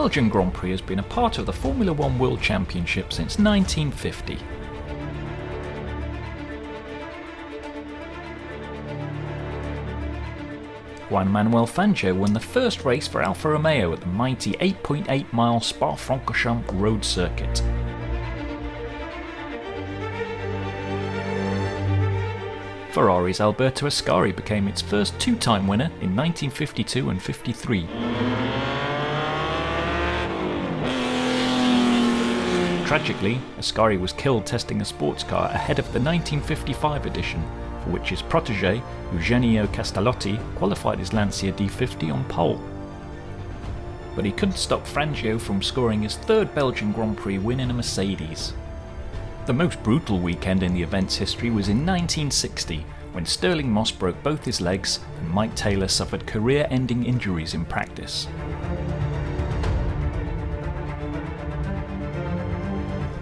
Belgian Grand Prix has been a part of the Formula One World Championship since 1950. Juan Manuel Fanglo won the first race for Alfa Romeo at the mighty 8.8 mile Spa-Francorchamps road circuit. Ferrari's Alberto Ascari became its first two-time winner in 1952 and 53. Tragically, Ascari was killed testing a sports car ahead of the 1955 edition, for which his protégé, Eugenio Castellotti, qualified his Lancia D50 on pole. But he couldn't stop Fangio from scoring his third Belgian Grand Prix win in a Mercedes. The most brutal weekend in the event's history was in 1960, when Stirling Moss broke both his legs and Mike Taylor suffered career-ending injuries in practice.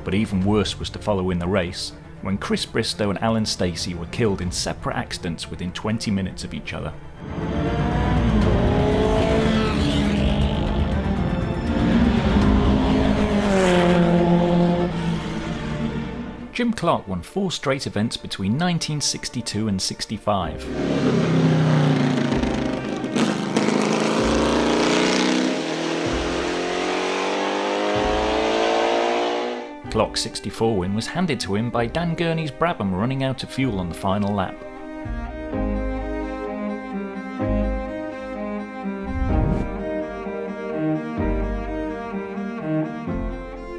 But even worse was to follow in the race, when Chris Bristow and Alan Stacey were killed in separate accidents within 20 minutes of each other. Jim Clark won 4 straight events between 1962 and 65. Clark's 64 win was handed to him by Dan Gurney's Brabham running out of fuel on the final lap.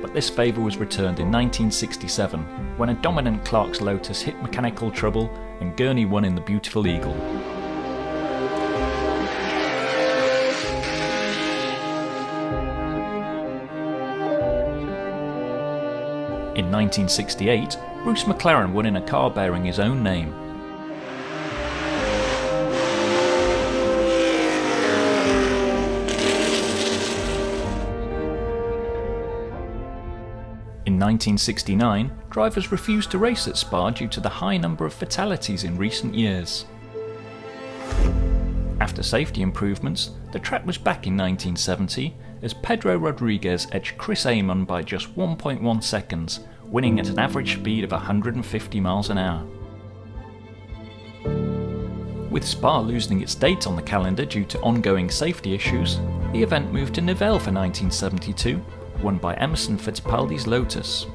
But this favour was returned in 1967, when a dominant Clark's Lotus hit mechanical trouble and Gurney won in the Beautiful Eagle. In 1968, Bruce McLaren won in a car bearing his own name. In 1969, drivers refused to race at Spa due to the high number of fatalities in recent years. After safety improvements, the track was back in 1970 as Pedro Rodriguez edged Chris Amon by just 1.1 seconds, winning at an average speed of 150 miles an hour. With Spa losing its date on the calendar due to ongoing safety issues, the event moved to Nivelles for 1972, won by Emerson Fittipaldi's Lotus.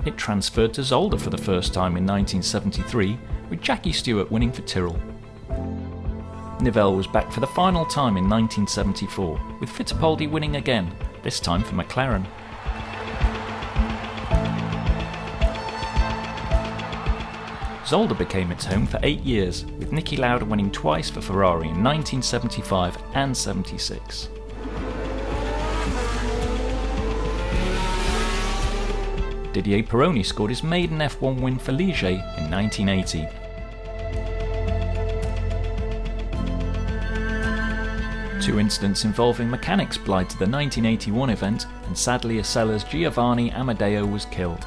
It transferred to Zolder for the first time in 1973, with Jackie Stewart winning for Tyrrell. Nivelles was back for the final time in 1974, with Fittipaldi winning again, this time for McLaren. Zolder became its home for 8 years, with Niki Lauda winning twice for Ferrari in 1975 and 76. Didier Pironi scored his maiden F1 win for Ligier in 1980. Two incidents involving mechanics blighted the 1981 event, and sadly Acella's Giovanni Amadeo was killed.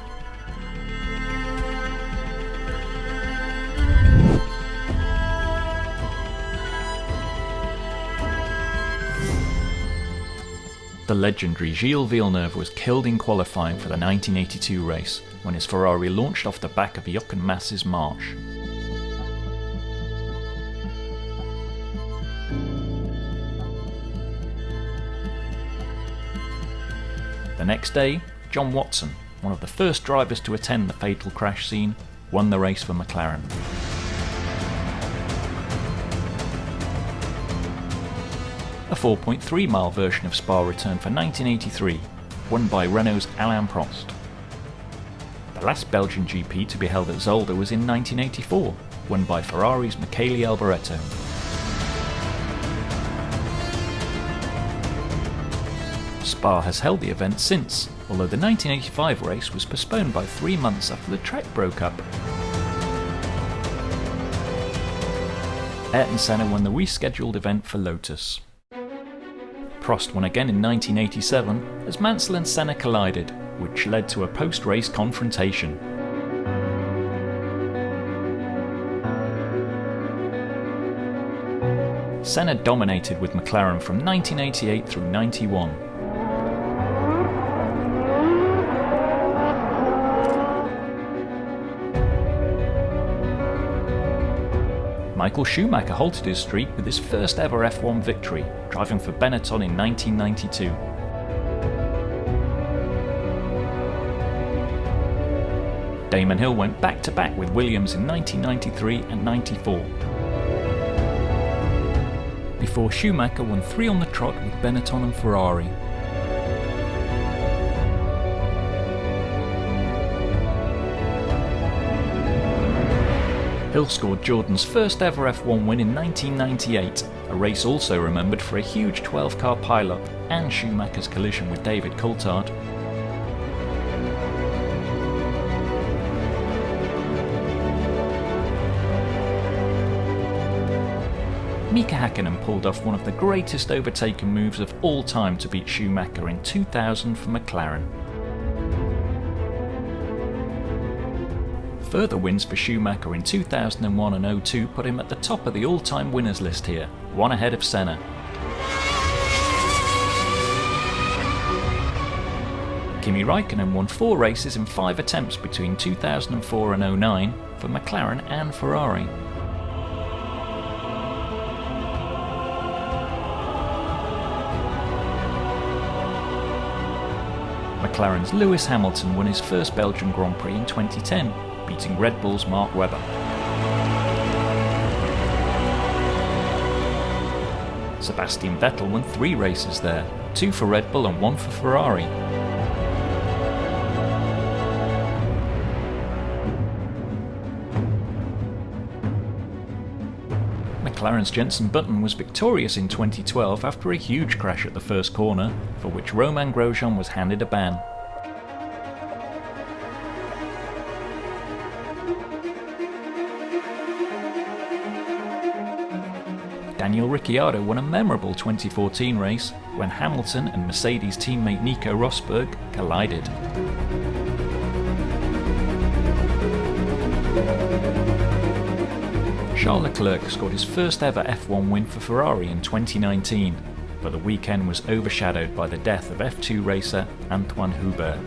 The legendary Gilles Villeneuve was killed in qualifying for the 1982 race when his Ferrari launched off the back of Jochen Mass's March. The next day, John Watson, one of the first drivers to attend the fatal crash scene, won the race for McLaren. A 4.3 mile version of Spa returned for 1983, won by Renault's Alain Prost. The last Belgian GP to be held at Zolder was in 1984, won by Ferrari's Michele Alboreto. Spa has held the event since, although the 1985 race was postponed by 3 months after the track broke up. Ayrton Senna won the rescheduled event for Lotus. Prost won again in 1987 as Mansell and Senna collided, which led to a post-race confrontation. Senna dominated with McLaren from 1988 through 91. Michael Schumacher halted his streak with his first ever F1 victory, driving for Benetton in 1992. Damon Hill went back-to-back with Williams in 1993 and 94. Before Schumacher won 3 on the trot with Benetton and Ferrari. Hill scored Jordan's first ever F1 win in 1998, a race also remembered for a huge 12-car pile-up and Schumacher's collision with David Coulthard. Mika Hakkinen pulled off one of the greatest overtaking moves of all time to beat Schumacher in 2000 for McLaren. Further wins for Schumacher in 2001 and 2002 put him at the top of the all-time winners list here, one ahead of Senna. Kimi Räikkönen won 4 races in 5 attempts between 2004 and 2009 for McLaren and Ferrari. McLaren's Lewis Hamilton won his first Belgian Grand Prix in 2010, beating Red Bull's Mark Webber. Sebastian Vettel won 3 races there, 2 for Red Bull and 1 for Ferrari. McLaren's Jenson Button was victorious in 2012 after a huge crash at the first corner, for which Romain Grosjean was handed a ban. Daniel Ricciardo won a memorable 2014 race when Hamilton and Mercedes teammate Nico Rosberg collided. Charles Leclerc scored his first ever F1 win for Ferrari in 2019, but the weekend was overshadowed by the death of F2 racer Antoine Hubert.